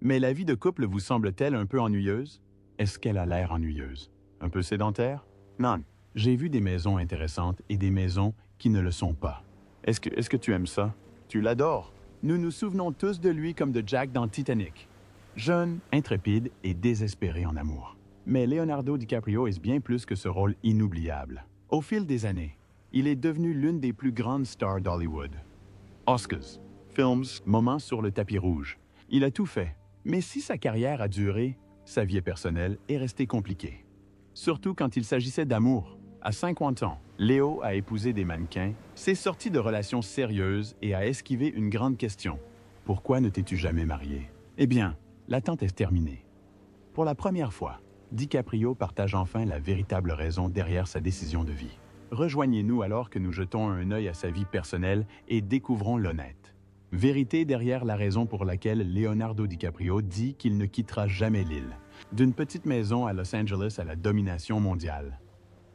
Mais la vie de couple vous semble-t-elle un peu ennuyeuse? Est-ce qu'elle a l'air ennuyeuse? Un peu sédentaire? Non. J'ai vu des maisons intéressantes et des maisons qui ne le sont pas. Est-ce que tu aimes ça? Tu l'adores. Nous nous souvenons tous de lui comme de Jack dans Titanic. Jeune, intrépide et désespéré en amour. Mais Leonardo DiCaprio est bien plus que ce rôle inoubliable. Au fil des années, il est devenu l'une des plus grandes stars d'Hollywood. Oscars, films, moments sur le tapis rouge. Il a tout fait. Mais si sa carrière a duré, sa vie personnelle est restée compliquée. Surtout quand il s'agissait d'amour. À 50 ans, Léo a épousé des mannequins, s'est sorti de relations sérieuses et a esquivé une grande question. Pourquoi ne t'es-tu jamais marié? Eh bien, l'attente est terminée. Pour la première fois, DiCaprio partage enfin la véritable raison derrière sa décision de vie. Rejoignez-nous alors que nous jetons un œil à sa vie personnelle et découvrons l'honnête. Vérité derrière la raison pour laquelle Leonardo DiCaprio dit qu'il ne quittera jamais l'île. D'une petite maison à Los Angeles à la domination mondiale.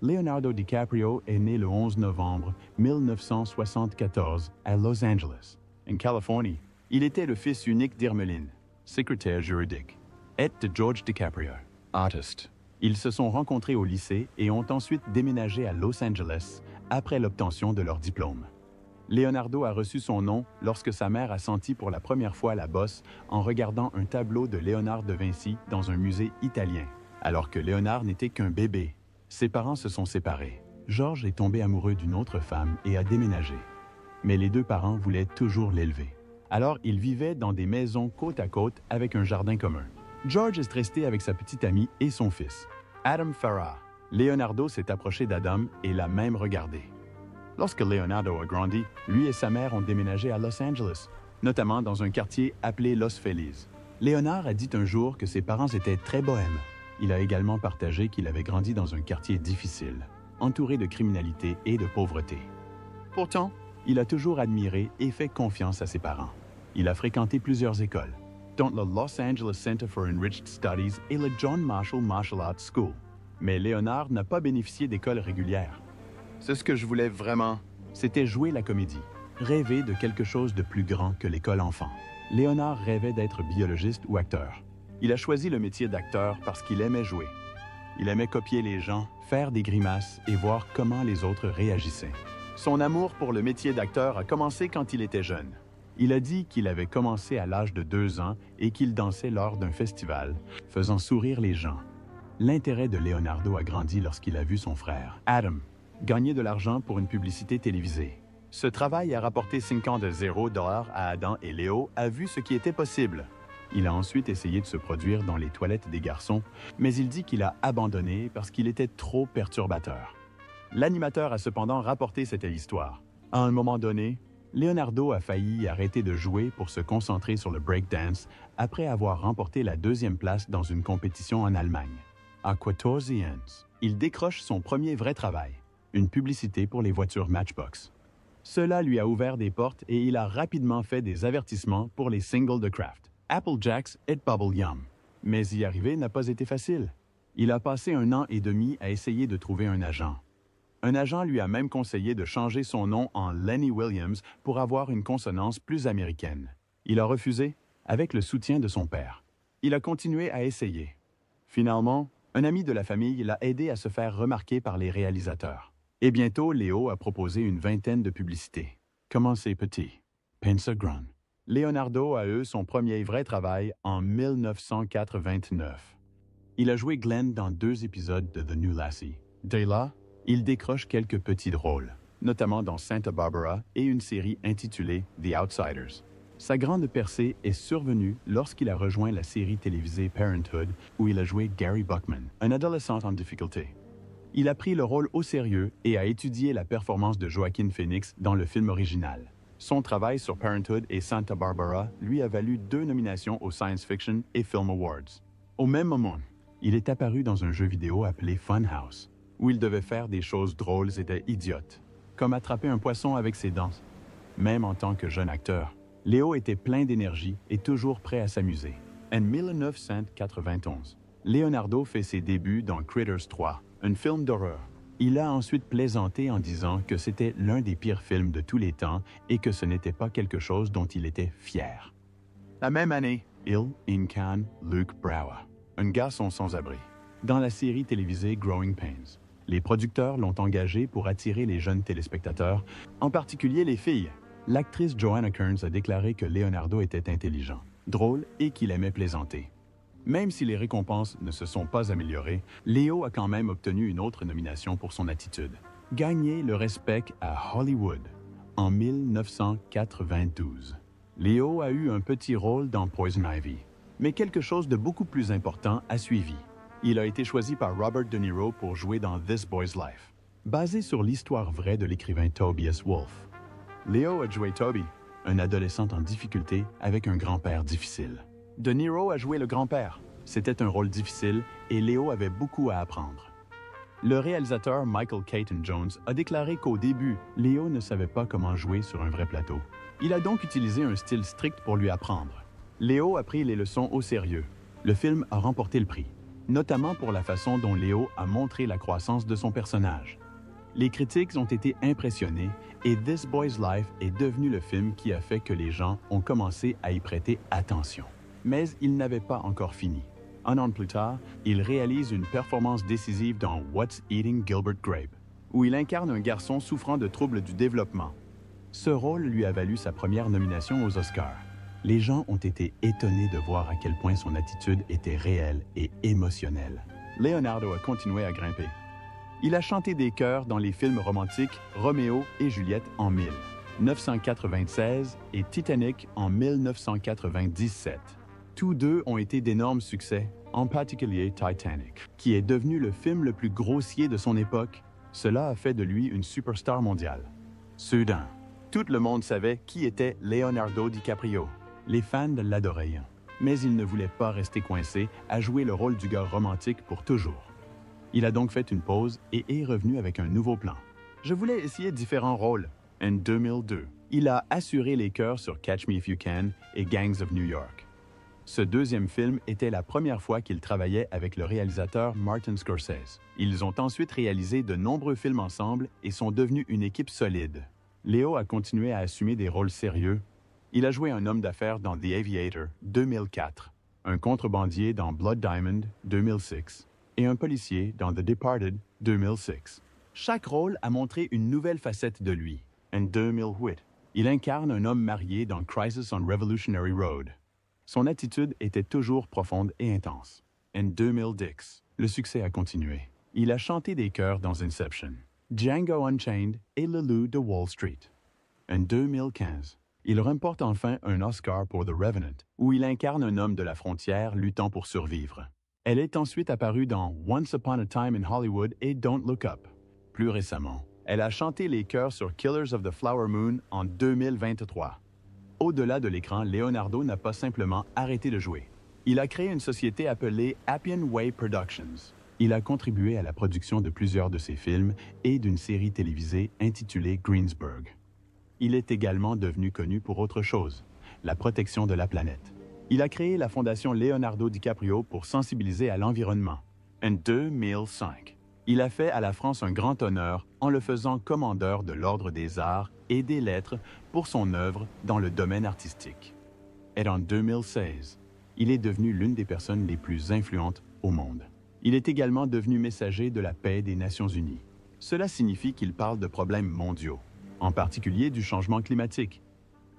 Leonardo DiCaprio est né le 11 novembre 1974 à Los Angeles, en Californie. Il était le fils unique d'Irmeline, secrétaire juridique, et de George DiCaprio, artiste. Ils se sont rencontrés au lycée et ont ensuite déménagé à Los Angeles après l'obtention de leur diplôme. Leonardo a reçu son nom lorsque sa mère a senti pour la première fois la bosse en regardant un tableau de Léonard de Vinci dans un musée italien, alors que Léonard n'était qu'un bébé. Ses parents se sont séparés. George est tombé amoureux d'une autre femme et a déménagé. Mais les deux parents voulaient toujours l'élever. Alors, ils vivaient dans des maisons côte à côte avec un jardin commun. George est resté avec sa petite amie et son fils, Adam Farrar. Leonardo s'est approché d'Adam et l'a même regardé. Lorsque Leonardo a grandi, lui et sa mère ont déménagé à Los Angeles, notamment dans un quartier appelé Los Feliz. Léonard a dit un jour que ses parents étaient très bohèmes. Il a également partagé qu'il avait grandi dans un quartier difficile, entouré de criminalité et de pauvreté. Pourtant, il a toujours admiré et fait confiance à ses parents. Il a fréquenté plusieurs écoles, dont le Los Angeles Center for Enriched Studies et le John Marshall Martial Arts School. Mais Léonard n'a pas bénéficié d'école régulière. C'est ce que je voulais vraiment, c'était jouer la comédie, rêver de quelque chose de plus grand que l'école enfant. Léonard rêvait d'être biologiste ou acteur. Il a choisi le métier d'acteur parce qu'il aimait jouer. Il aimait copier les gens, faire des grimaces et voir comment les autres réagissaient. Son amour pour le métier d'acteur a commencé quand il était jeune. Il a dit qu'il avait commencé à l'âge de 2 ans et qu'il dansait lors d'un festival, faisant sourire les gens. L'intérêt de Leonardo a grandi lorsqu'il a vu son frère, Adam, gagner de l'argent pour une publicité télévisée. Ce travail a rapporté 5 ans de $0 à Adam et Léo a vu ce qui était possible. Il a ensuite essayé de se produire dans les toilettes des garçons, mais il dit qu'il a abandonné parce qu'il était trop perturbateur. L'animateur a cependant rapporté cette histoire. À un moment donné, Leonardo a failli arrêter de jouer pour se concentrer sur le breakdance après avoir remporté la 2e place dans une compétition en Allemagne. À 14 ans, il décroche son premier vrai travail, une publicité pour les voitures Matchbox. Cela lui a ouvert des portes et il a rapidement fait des avertissements pour les singles de Kraft, Apple Jacks et Bubble Yum. Mais y arriver n'a pas été facile. Il a passé 1 an et demi à essayer de trouver un agent. Un agent lui a même conseillé de changer son nom en Lenny Williams pour avoir une consonance plus américaine. Il a refusé, avec le soutien de son père. Il a continué à essayer. Finalement, un ami de la famille l'a aidé à se faire remarquer par les réalisateurs. Et bientôt, Léo a proposé une 20aine de publicités. Commencez petit, pense grand. Leonardo a eu son premier vrai travail en 1989. Il a joué Glenn dans 2 épisodes de The New Lassie. Dès là, il décroche quelques petits rôles, notamment dans Santa Barbara et une série intitulée The Outsiders. Sa grande percée est survenue lorsqu'il a rejoint la série télévisée Parenthood, où il a joué Gary Buckman, un adolescent en difficulté. Il a pris le rôle au sérieux et a étudié la performance de Joaquin Phoenix dans le film original. Son travail sur Parenthood et Santa Barbara lui a valu 2 nominations aux Science Fiction et Film Awards. Au même moment, il est apparu dans un jeu vidéo appelé Funhouse, où il devait faire des choses drôles et idiotes, comme attraper un poisson avec ses dents. Même en tant que jeune acteur, Léo était plein d'énergie et toujours prêt à s'amuser. En 1991, Leonardo fait ses débuts dans Critters 3, un film d'horreur. Il a ensuite plaisanté en disant que c'était l'un des pires films de tous les temps et que ce n'était pas quelque chose dont il était fier. La même année, Il incarne Luke Brower, un garçon sans abri, dans la série télévisée Growing Pains. Les producteurs l'ont engagé pour attirer les jeunes téléspectateurs, en particulier les filles. L'actrice Joanna Kerns a déclaré que Leonardo était intelligent, drôle et qu'il aimait plaisanter. Même si les récompenses ne se sont pas améliorées, Léo a quand même obtenu une autre nomination pour son attitude. Gagné le respect à Hollywood en 1992. Léo a eu un petit rôle dans Poison Ivy, mais quelque chose de beaucoup plus important a suivi. Il a été choisi par Robert De Niro pour jouer dans This Boy's Life, basé sur l'histoire vraie de l'écrivain Tobias Wolff. Léo a joué Toby, un adolescent en difficulté avec un grand-père difficile. De Niro a joué le grand-père. C'était un rôle difficile et Léo avait beaucoup à apprendre. Le réalisateur Michael Caton Jones a déclaré qu'au début, Léo ne savait pas comment jouer sur un vrai plateau. Il a donc utilisé un style strict pour lui apprendre. Léo a pris les leçons au sérieux. Le film a remporté le prix, notamment pour la façon dont Léo a montré la croissance de son personnage. Les critiques ont été impressionnés et This Boy's Life est devenu le film qui a fait que les gens ont commencé à y prêter attention. Mais il n'avait pas encore fini. Un an plus tard, il réalise une performance décisive dans What's Eating Gilbert Grape, où il incarne un garçon souffrant de troubles du développement. Ce rôle lui a valu sa première nomination aux Oscars. Les gens ont été étonnés de voir à quel point son attitude était réelle et émotionnelle. Leonardo a continué à grimper. Il a chanté des chœurs dans les films romantiques Roméo et Juliette en 1996 et Titanic en 1997. Tous deux ont été d'énormes succès, en particulier Titanic, qui est devenu le film le plus grossier de son époque. Cela a fait de lui une superstar mondiale. Soudain, tout le monde savait qui était Leonardo DiCaprio. Les fans l'adoraient, mais il ne voulait pas rester coincé à jouer le rôle du gars romantique pour toujours. Il a donc fait une pause et est revenu avec un nouveau plan. Je voulais essayer différents rôles. En 2002, il a assuré les chœurs sur Catch Me If You Can et Gangs of New York. Ce deuxième film était la première fois qu'il travaillait avec le réalisateur Martin Scorsese. Ils ont ensuite réalisé de nombreux films ensemble et sont devenus une équipe solide. Léo a continué à assumer des rôles sérieux. Il a joué un homme d'affaires dans The Aviator 2004, un contrebandier dans Blood Diamond 2006 et un policier dans The Departed 2006. Chaque rôle a montré une nouvelle facette de lui. En 2008, il incarne un homme marié dans Crisis on Revolutionary Road. Son attitude était toujours profonde et intense. En 2010, le succès a continué. Il a chanté des chœurs dans Inception, Django Unchained et Le Loup de Wall Street. En 2015, il remporte enfin un Oscar pour The Revenant, où il incarne un homme de la frontière luttant pour survivre. Elle est ensuite apparue dans Once Upon a Time in Hollywood et Don't Look Up. Plus récemment, elle a chanté les chœurs sur Killers of the Flower Moon en 2023. Au-delà de l'écran, Leonardo n'a pas simplement arrêté de jouer. Il a créé une société appelée Appian Way Productions. Il a contribué à la production de plusieurs de ses films et d'une série télévisée intitulée Greensburg. Il est également devenu connu pour autre chose, la protection de la planète. Il a créé la fondation Leonardo DiCaprio pour sensibiliser à l'environnement. En 2005, il a fait à la France un grand honneur en le faisant commandeur de l'Ordre des Arts et des Lettres pour son œuvre dans le domaine artistique. Et en 2016, il est devenu l'une des personnes les plus influentes au monde. Il est également devenu messager de la paix des Nations Unies. Cela signifie qu'il parle de problèmes mondiaux, en particulier du changement climatique.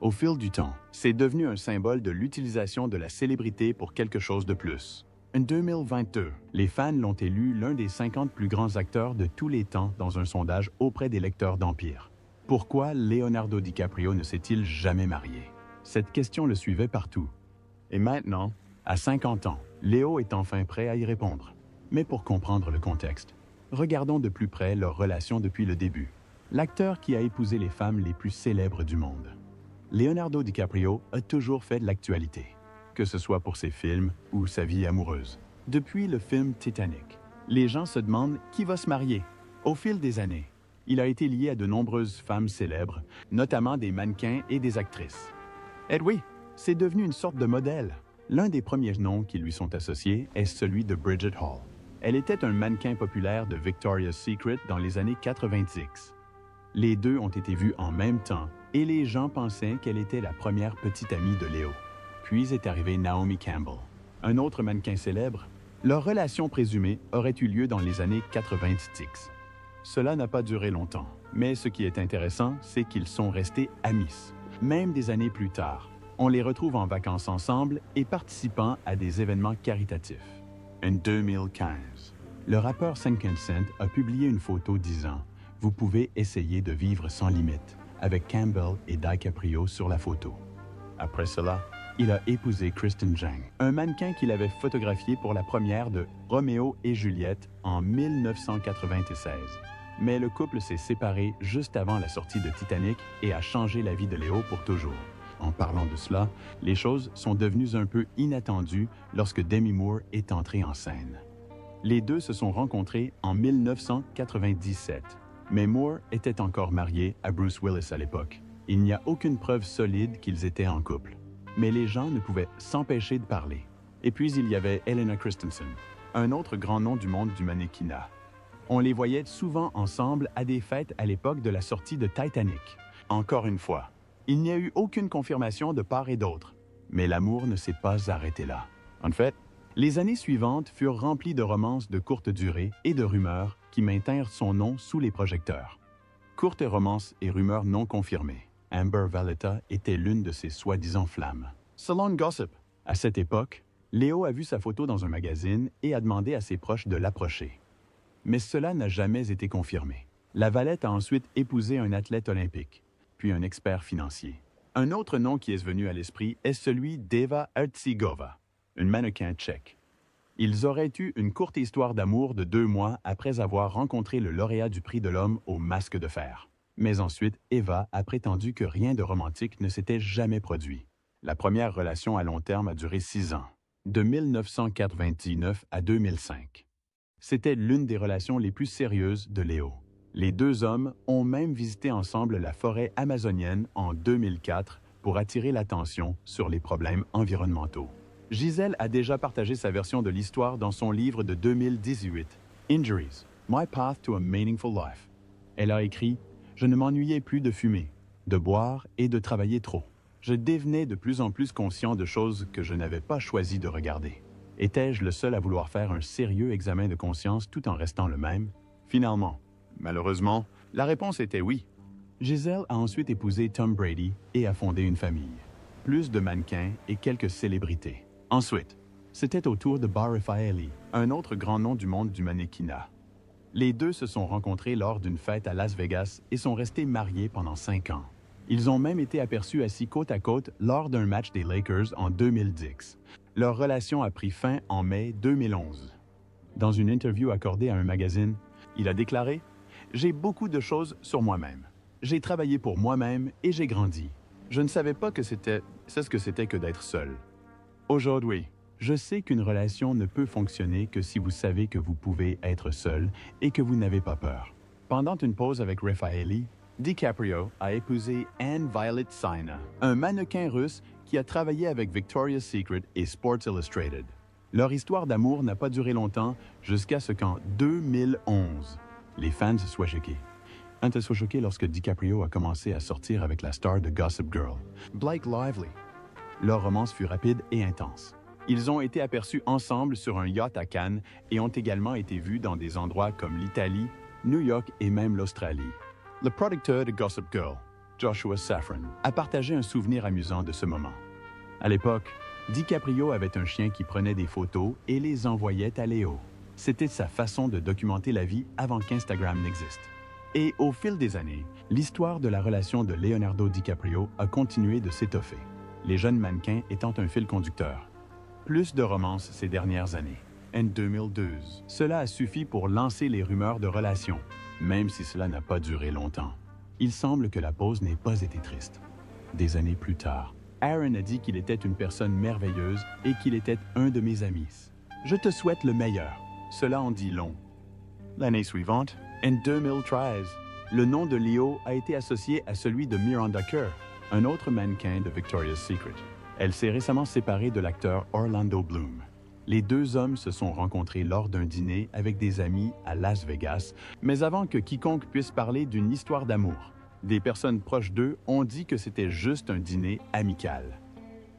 Au fil du temps, c'est devenu un symbole de l'utilisation de la célébrité pour quelque chose de plus. En 2022, les fans l'ont élu l'un des 50 plus grands acteurs de tous les temps dans un sondage auprès des lecteurs d'Empire. Pourquoi Leonardo DiCaprio ne s'est-il jamais marié? Cette question le suivait partout. Et maintenant, à 50 ans, Léo est enfin prêt à y répondre. Mais pour comprendre le contexte, regardons de plus près leur relation depuis le début. L'acteur qui a épousé les femmes les plus célèbres du monde. Leonardo DiCaprio a toujours fait de l'actualité, que ce soit pour ses films ou sa vie amoureuse. Depuis le film Titanic, les gens se demandent qui va se marier. Au fil des années, il a été lié à de nombreuses femmes célèbres, notamment des mannequins et des actrices. Et oui, c'est devenu une sorte de modèle. L'un des premiers noms qui lui sont associés est celui de Bridget Hall. Elle était un mannequin populaire de Victoria's Secret dans les années 90. Les deux ont été vus en même temps et les gens pensaient qu'elle était la première petite amie de Léo. Puis est arrivée Naomi Campbell, un autre mannequin célèbre. Leur relation présumée aurait eu lieu dans les années 90. Cela n'a pas duré longtemps, mais ce qui est intéressant, c'est qu'ils sont restés amis. Même des années plus tard, on les retrouve en vacances ensemble et participant à des événements caritatifs. En 2015, le rappeur 50 Cent a publié une photo disant « Vous pouvez essayer de vivre sans limite » avec Campbell et DiCaprio sur la photo. Après cela, il a épousé Kristen Zhang, un mannequin qu'il avait photographié pour la première de Roméo et Juliette en 1996. Mais le couple s'est séparé juste avant la sortie de Titanic et a changé la vie de Léo pour toujours. En parlant de cela, les choses sont devenues un peu inattendues lorsque Demi Moore est entrée en scène. Les deux se sont rencontrés en 1997, mais Moore était encore mariée à Bruce Willis à l'époque. Il n'y a aucune preuve solide qu'ils étaient en couple. Mais les gens ne pouvaient s'empêcher de parler. Et puis il y avait Helena Christensen, un autre grand nom du monde du mannequinat. On les voyait souvent ensemble à des fêtes à l'époque de la sortie de Titanic. Encore une fois, il n'y a eu aucune confirmation de part et d'autre, mais l'amour ne s'est pas arrêté là. En fait, les années suivantes furent remplies de romances de courte durée et de rumeurs qui maintinrent son nom sous les projecteurs. Courtes romances et rumeurs non confirmées. Amber Valletta était l'une de ses soi-disant flammes. Selon Gossip, à cette époque, Léo a vu sa photo dans un magazine et a demandé à ses proches de l'approcher. Mais cela n'a jamais été confirmé. La Vallette a ensuite épousé un athlète olympique, puis un expert financier. Un autre nom qui est venu à l'esprit est celui d'Eva Hertzigova, une mannequin tchèque. Ils auraient eu une courte histoire d'amour de 2 mois après avoir rencontré le lauréat du prix de l'homme au masque de fer. Mais ensuite, Eva a prétendu que rien de romantique ne s'était jamais produit. La première relation à long terme a duré 6 ans, de 1999 à 2005. C'était l'une des relations les plus sérieuses de Léo. Les deux hommes ont même visité ensemble la forêt amazonienne en 2004 pour attirer l'attention sur les problèmes environnementaux. Gisèle a déjà partagé sa version de l'histoire dans son livre de 2018, Injuries, My Path to a Meaningful Life. Elle a écrit « Je ne m'ennuyais plus de fumer, de boire et de travailler trop. Je devenais de plus en plus conscient de choses que je n'avais pas choisi de regarder. Étais-je le seul à vouloir faire un sérieux examen de conscience tout en restant le même? Finalement, malheureusement, la réponse était oui. Gisèle a ensuite épousé Tom Brady et a fondé une famille. Plus de mannequins et quelques célébrités. Ensuite, c'était au tour de Bar Refaeli, un autre grand nom du monde du mannequinat. Les deux se sont rencontrés lors d'une fête à Las Vegas et sont restés mariés pendant 5 ans. Ils ont même été aperçus assis côte à côte lors d'un match des Lakers en 2010. Leur relation a pris fin en mai 2011. Dans une interview accordée à un magazine, il a déclaré « J'ai beaucoup de choses sur moi-même. J'ai travaillé pour moi-même et j'ai grandi. Je ne savais pas que c'est ce que c'était que d'être seul. Aujourd'hui, je sais qu'une relation ne peut fonctionner que si vous savez que vous pouvez être seul et que vous n'avez pas peur. » Pendant une pause avec Refaeli, DiCaprio a épousé Anne Violet Saina, un mannequin russe qui a travaillé avec Victoria's Secret et Sports Illustrated. Leur histoire d'amour n'a pas duré longtemps jusqu'à ce qu'en 2011, les fans soient choqués. Un était choqué lorsque DiCaprio a commencé à sortir avec la star de Gossip Girl, Blake Lively. Leur romance fut rapide et intense. Ils ont été aperçus ensemble sur un yacht à Cannes et ont également été vus dans des endroits comme l'Italie, New York et même l'Australie. Le producteur de Gossip Girl, Joshua Safran, a partagé un souvenir amusant de ce moment. À l'époque, DiCaprio avait un chien qui prenait des photos et les envoyait à Léo. C'était sa façon de documenter la vie avant qu'Instagram n'existe. Et au fil des années, l'histoire de la relation de Leonardo DiCaprio a continué de s'étoffer, les jeunes mannequins étant un fil conducteur. Plus de romances ces dernières années. En 2012, cela a suffi pour lancer les rumeurs de relations, même si cela n'a pas duré longtemps. Il semble que la pause n'ait pas été triste. Des années plus tard, Aaron a dit qu'il était une personne merveilleuse et qu'il était un de mes amis. Je te souhaite le meilleur. Cela en dit long. L'année suivante, en 2013, le nom de Léo a été associé à celui de Miranda Kerr, un autre mannequin de Victoria's Secret. Elle s'est récemment séparée de l'acteur Orlando Bloom. Les deux hommes se sont rencontrés lors d'un dîner avec des amis à Las Vegas, mais avant que quiconque puisse parler d'une histoire d'amour, des personnes proches d'eux ont dit que c'était juste un dîner amical.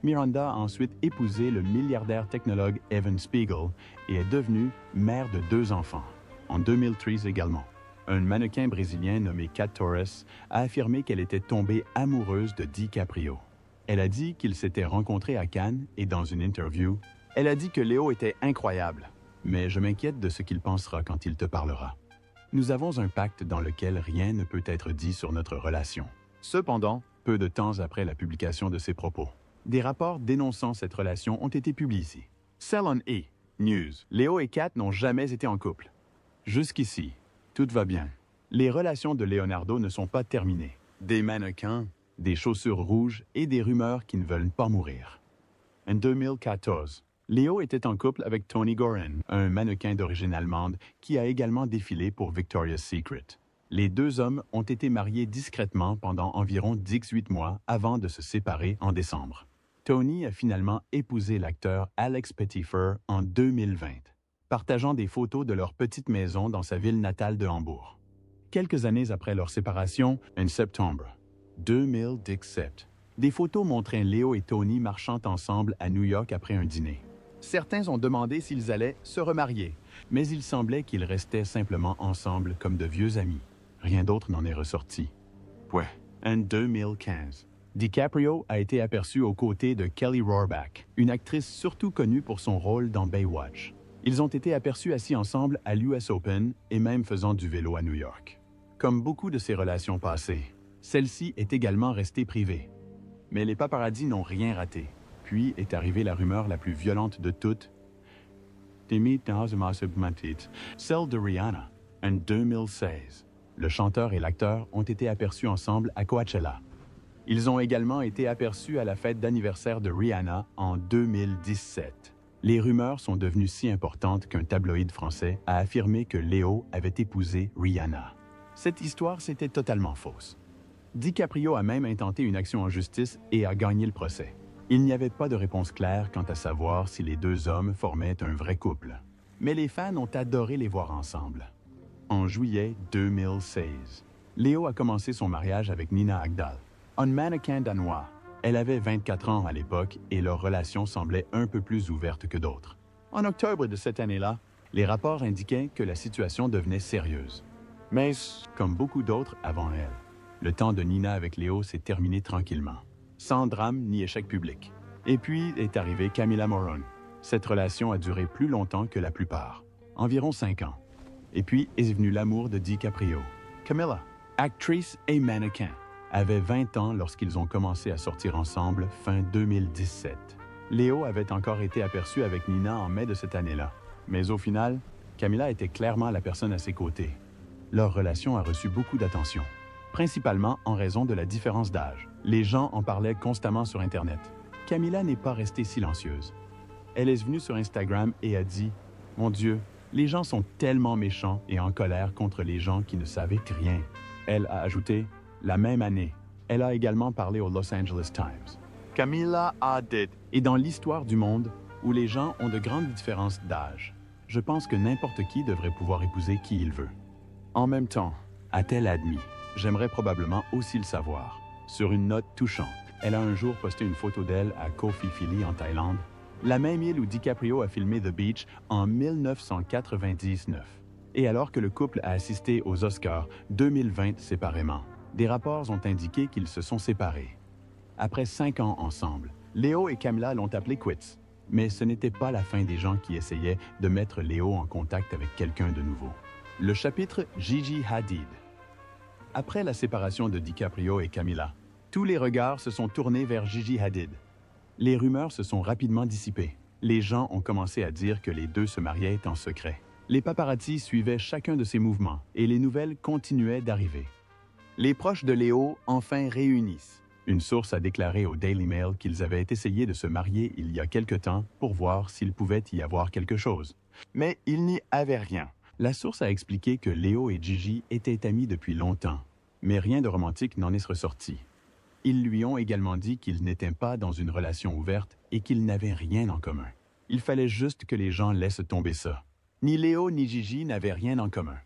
Miranda a ensuite épousé le milliardaire technologue Evan Spiegel et est devenue mère de 2 enfants. En 2013 également, un mannequin brésilien nommé Kat Torres a affirmé qu'elle était tombée amoureuse de DiCaprio. Elle a dit qu'ils s'étaient rencontrés à Cannes et dans une interview, elle a dit que Léo était incroyable, mais je m'inquiète de ce qu'il pensera quand il te parlera. Nous avons un pacte dans lequel rien ne peut être dit sur notre relation. Cependant, peu de temps après la publication de ces propos, des rapports dénonçant cette relation ont été publiés. Cell on E! News. Léo et Kat n'ont jamais été en couple. Jusqu'ici, tout va bien. Les relations de Leonardo ne sont pas terminées. Des mannequins, des chaussures rouges et des rumeurs qui ne veulent pas mourir. En 2014, Léo était en couple avec Tony Goren, un mannequin d'origine allemande qui a également défilé pour Victoria's Secret. Les 2 hommes ont été mariés discrètement pendant environ 18 mois avant de se séparer en décembre. Tony a finalement épousé l'acteur Alex Pettyfer en 2020, partageant des photos de leur petite maison dans sa ville natale de Hambourg. Quelques années après leur séparation, en septembre 2017, des photos montraient Léo et Tony marchant ensemble à New York après un dîner. Certains ont demandé s'ils allaient se remarier, mais il semblait qu'ils restaient simplement ensemble comme de vieux amis. Rien d'autre n'en est ressorti. Ouais. En 2015, DiCaprio a été aperçu aux côtés de Kelly Rohrbach, une actrice surtout connue pour son rôle dans Baywatch. Ils ont été aperçus assis ensemble à l'US Open et même faisant du vélo à New York. Comme beaucoup de ses relations passées, celle-ci est également restée privée. Mais les paparazzis n'ont rien raté. Puis est arrivée la rumeur la plus violente de toutes, celle de Rihanna. En 2016, le chanteur et l'acteur ont été aperçus ensemble à Coachella. Ils ont également été aperçus à la fête d'anniversaire de Rihanna en 2017. Les rumeurs sont devenues si importantes qu'un tabloïd français a affirmé que Léo avait épousé Rihanna. Cette histoire, c'était totalement fausse. DiCaprio a même intenté une action en justice et a gagné le procès. Il n'y avait pas de réponse claire quant à savoir si les 2 hommes formaient un vrai couple. Mais les fans ont adoré les voir ensemble. En juillet 2016, Léo a commencé son mariage avec Nina Agdal, un mannequin danois. Elle avait 24 ans à l'époque et leur relation semblait un peu plus ouverte que d'autres. En octobre de cette année-là, les rapports indiquaient que la situation devenait sérieuse. Mais, comme beaucoup d'autres avant elle, le temps de Nina avec Léo s'est terminé tranquillement, sans drame ni échec public. Et puis est arrivée Camila Morrone. Cette relation a duré plus longtemps que la plupart, environ 5 ans. Et puis est venu l'amour de DiCaprio. Camila, actrice et mannequin, avait 20 ans lorsqu'ils ont commencé à sortir ensemble fin 2017. Léo avait encore été aperçu avec Nina en mai de cette année-là. Mais au final, Camila était clairement la personne à ses côtés. Leur relation a reçu beaucoup d'attention, principalement en raison de la différence d'âge. Les gens en parlaient constamment sur Internet. Camila n'est pas restée silencieuse. Elle est venue sur Instagram et a dit « Mon Dieu, les gens sont tellement méchants et en colère contre les gens qui ne savaient rien. » Elle a ajouté « La même année, elle a également parlé au Los Angeles Times. » Camila a dit « Et dans l'histoire du monde, où les gens ont de grandes différences d'âge, je pense que n'importe qui devrait pouvoir épouser qui il veut. » En même temps, a-t-elle admis « J'aimerais probablement aussi le savoir. » Sur une note touchante, elle a un jour posté une photo d'elle à Koh Phi Phi en Thaïlande, la même île où DiCaprio a filmé The Beach en 1999. Et alors que le couple a assisté aux Oscars 2020 séparément, des rapports ont indiqué qu'ils se sont séparés. Après 5 ans ensemble, Léo et Camila l'ont appelé quits. Mais ce n'était pas la fin des gens qui essayaient de mettre Léo en contact avec quelqu'un de nouveau. Le chapitre Gigi Hadid. Après la séparation de DiCaprio et Camila, tous les regards se sont tournés vers Gigi Hadid. Les rumeurs se sont rapidement dissipées. Les gens ont commencé à dire que les deux se mariaient en secret. Les paparazzis suivaient chacun de ses mouvements et les nouvelles continuaient d'arriver. Les proches de Léo enfin réunissent. Une source a déclaré au Daily Mail qu'ils avaient essayé de se marier il y a quelque temps pour voir s'il pouvait y avoir quelque chose. Mais il n'y avait rien. La source a expliqué que Léo et Gigi étaient amis depuis longtemps, mais rien de romantique n'en est ressorti. Ils lui ont également dit qu'ils n'étaient pas dans une relation ouverte et qu'ils n'avaient rien en commun. Il fallait juste que les gens laissent tomber ça. Ni Léo ni Gigi n'avaient rien en commun.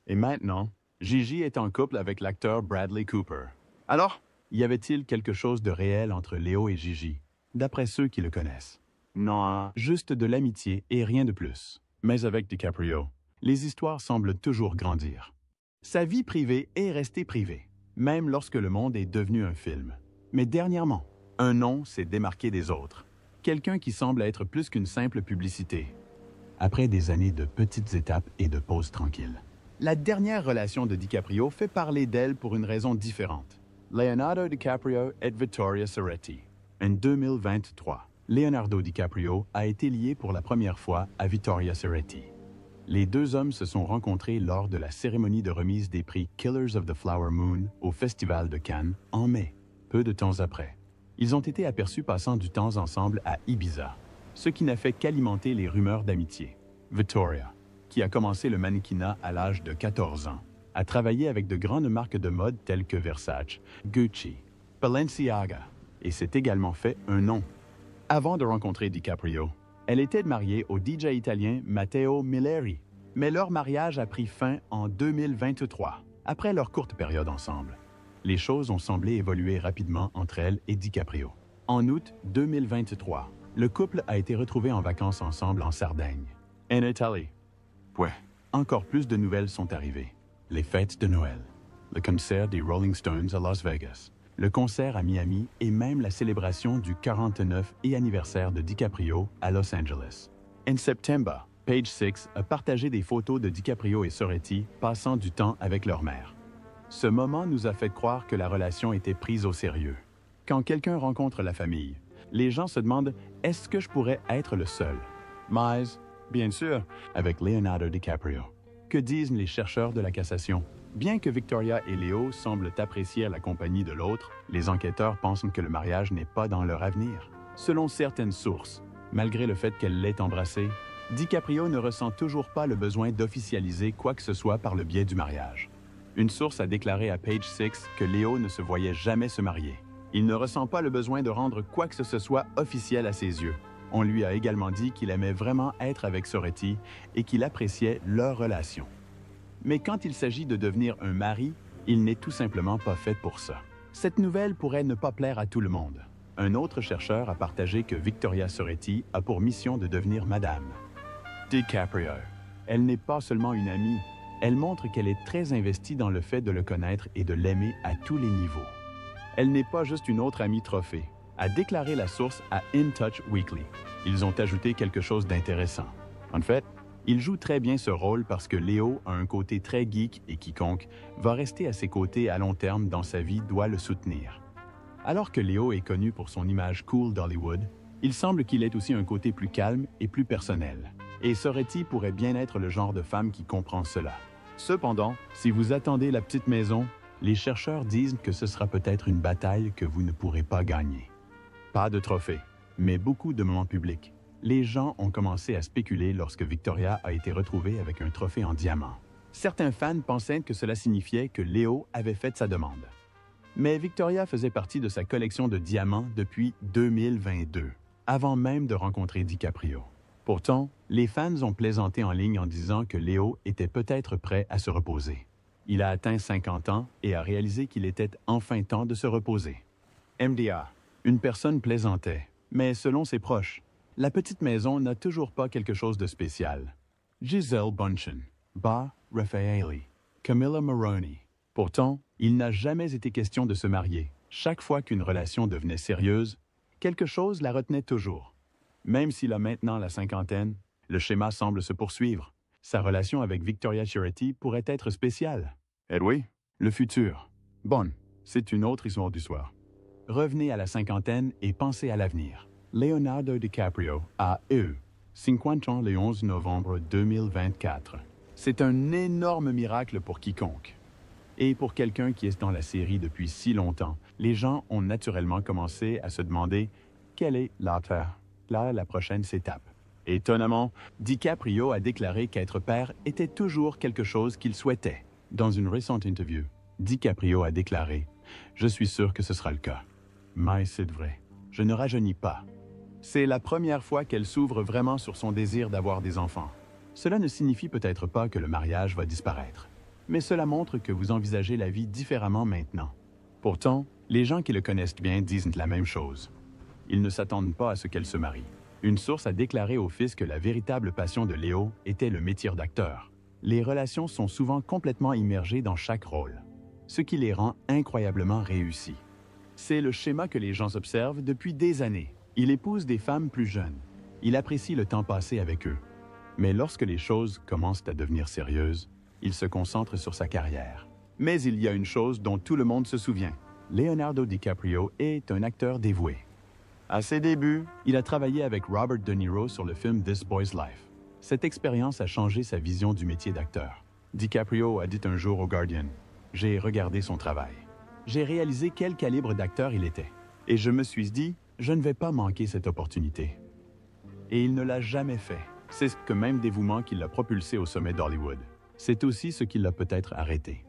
Et maintenant, Gigi est en couple avec l'acteur Bradley Cooper. Alors, y avait-il quelque chose de réel entre Léo et Gigi? d'après ceux qui le connaissent. Non, juste de l'amitié et rien de plus. Mais avec DiCaprio, les histoires semblent toujours grandir. Sa vie privée est restée privée, même lorsque le monde est devenu un film. Mais dernièrement, un nom s'est démarqué des autres. Quelqu'un qui semble être plus qu'une simple publicité. Après des années de petites étapes et de pauses tranquilles. La dernière relation de DiCaprio fait parler d'elle pour une raison différente. Leonardo DiCaprio et Vittoria Soretti. En 2023, Leonardo DiCaprio a été lié pour la première fois à Vittoria Soretti. Les deux hommes se sont rencontrés lors de la cérémonie de remise des prix Killers of the Flower Moon au Festival de Cannes en mai, peu de temps après. Ils ont été aperçus passant du temps ensemble à Ibiza, ce qui n'a fait qu'alimenter les rumeurs d'amitié. Vittoria, qui a commencé le mannequinat à l'âge de 14 ans, a travaillé avec de grandes marques de mode telles que Versace, Gucci, Balenciaga, et s'est également fait un nom. Avant de rencontrer DiCaprio, elle était mariée au DJ italien Matteo Milleri, mais leur mariage a pris fin en 2023, après leur courte période ensemble. Les choses ont semblé évoluer rapidement entre elle et DiCaprio. En août 2023, le couple a été retrouvé en vacances ensemble en Sardaigne, en Italie. Ouais, encore plus de nouvelles sont arrivées. Les fêtes de Noël, le concert des Rolling Stones à Las Vegas, le concert à Miami et même la célébration du 49e anniversaire de DiCaprio à Los Angeles. En septembre, Page Six a partagé des photos de DiCaprio et Soretti passant du temps avec leur mère. Ce moment nous a fait croire que la relation était prise au sérieux. Quand quelqu'un rencontre la famille, les gens se demandent « Est-ce que je pourrais être le seul ?» Mais, bien sûr, avec Leonardo DiCaprio. Que disent les chercheurs de la cassation? Bien que Victoria et Léo semblent apprécier la compagnie de l'autre, les enquêteurs pensent que le mariage n'est pas dans leur avenir. Selon certaines sources, malgré le fait qu'elle l'ait embrassé, DiCaprio ne ressent toujours pas le besoin d'officialiser quoi que ce soit par le biais du mariage. Une source a déclaré à Page Six que Léo ne se voyait jamais se marier. Il ne ressent pas le besoin de rendre quoi que ce soit officiel à ses yeux. On lui a également dit qu'il aimait vraiment être avec Soretti et qu'il appréciait leur relation. Mais quand il s'agit de devenir un mari, il n'est tout simplement pas fait pour ça. Cette nouvelle pourrait ne pas plaire à tout le monde. Un autre chercheur a partagé que Vittoria Soretti a pour mission de devenir madame DiCaprio. Elle n'est pas seulement une amie, elle montre qu'elle est très investie dans le fait de le connaître et de l'aimer à tous les niveaux. Elle n'est pas juste une autre amie trophée, a déclaré la source à In Touch Weekly. Ils ont ajouté quelque chose d'intéressant. En fait, il joue très bien ce rôle parce que Léo a un côté très geek et quiconque va rester à ses côtés à long terme dans sa vie doit le soutenir. Alors que Léo est connu pour son image cool d'Hollywood, il semble qu'il ait aussi un côté plus calme et plus personnel. Et Soretti pourrait bien être le genre de femme qui comprend cela. Cependant, si vous attendez la petite maison, les chercheurs disent que ce sera peut-être une bataille que vous ne pourrez pas gagner. Pas de trophée, mais beaucoup de moments publics. Les gens ont commencé à spéculer lorsque Victoria a été retrouvée avec un trophée en diamant. Certains fans pensaient que cela signifiait que Léo avait fait sa demande. Mais Victoria faisait partie de sa collection de diamants depuis 2022, avant même de rencontrer DiCaprio. Pourtant, les fans ont plaisanté en ligne en disant que Léo était peut-être prêt à se reposer. Il a atteint 50 ans et a réalisé qu'il était enfin temps de se reposer. MDA. Une personne plaisantait, mais selon ses proches, la petite maison n'a toujours pas quelque chose de spécial. Gisele Bündchen, Ba Raffaelli, Camilla Moroni. Pourtant, il n'a jamais été question de se marier. Chaque fois qu'une relation devenait sérieuse, quelque chose la retenait toujours. Même s'il a maintenant la cinquantaine, le schéma semble se poursuivre. Sa relation avec Vittoria Soretti pourrait être spéciale. Eh oui, le futur. Bon, c'est une autre histoire du soir. Revenez à la cinquantaine et pensez à l'avenir. Leonardo DiCaprio a eu 50 ans le 11 novembre 2024. C'est un énorme miracle pour quiconque. Et pour quelqu'un qui est dans la série depuis si longtemps, les gens ont naturellement commencé à se demander quelle est la prochaine étape. Étonnamment, DiCaprio a déclaré qu'être père était toujours quelque chose qu'il souhaitait. Dans une récente interview, DiCaprio a déclaré « Je suis sûr que ce sera le cas. Mais c'est vrai, je ne rajeunis pas. » C'est la première fois qu'elle s'ouvre vraiment sur son désir d'avoir des enfants. Cela ne signifie peut-être pas que le mariage va disparaître, mais cela montre que vous envisagez la vie différemment maintenant. Pourtant, les gens qui le connaissent bien disent la même chose. Ils ne s'attendent pas à ce qu'elle se marie. Une source a déclaré au Fils que la véritable passion de Léo était le métier d'acteur. Les relations sont souvent complètement immergées dans chaque rôle, ce qui les rend incroyablement réussis. C'est le schéma que les gens observent depuis des années. Il épouse des femmes plus jeunes. Il apprécie le temps passé avec eux. Mais lorsque les choses commencent à devenir sérieuses, il se concentre sur sa carrière. Mais il y a une chose dont tout le monde se souvient. Leonardo DiCaprio est un acteur dévoué. À ses débuts, il a travaillé avec Robert De Niro sur le film This Boy's Life. Cette expérience a changé sa vision du métier d'acteur. DiCaprio a dit un jour au Guardian, « J'ai regardé son travail. J'ai réalisé quel calibre d'acteur il était. Et je me suis dit, je ne vais pas manquer cette opportunité. » Et il ne l'a jamais fait. C'est ce même dévouement qui l'a propulsé au sommet d'Hollywood. C'est aussi ce qui l'a peut-être arrêté.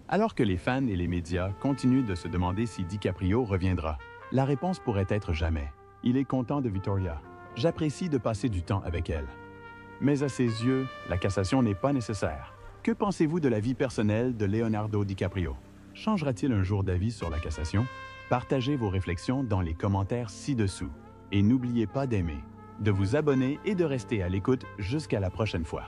Alors que les fans et les médias continuent de se demander si DiCaprio reviendra, la réponse pourrait être jamais. Il est content de Victoria. J'apprécie de passer du temps avec elle. Mais à ses yeux, la cassation n'est pas nécessaire. Que pensez-vous de la vie personnelle de Leonardo DiCaprio? Changera-t-il un jour d'avis sur la cassation? Partagez vos réflexions dans les commentaires ci-dessous. Et n'oubliez pas d'aimer, de vous abonner et de rester à l'écoute jusqu'à la prochaine fois.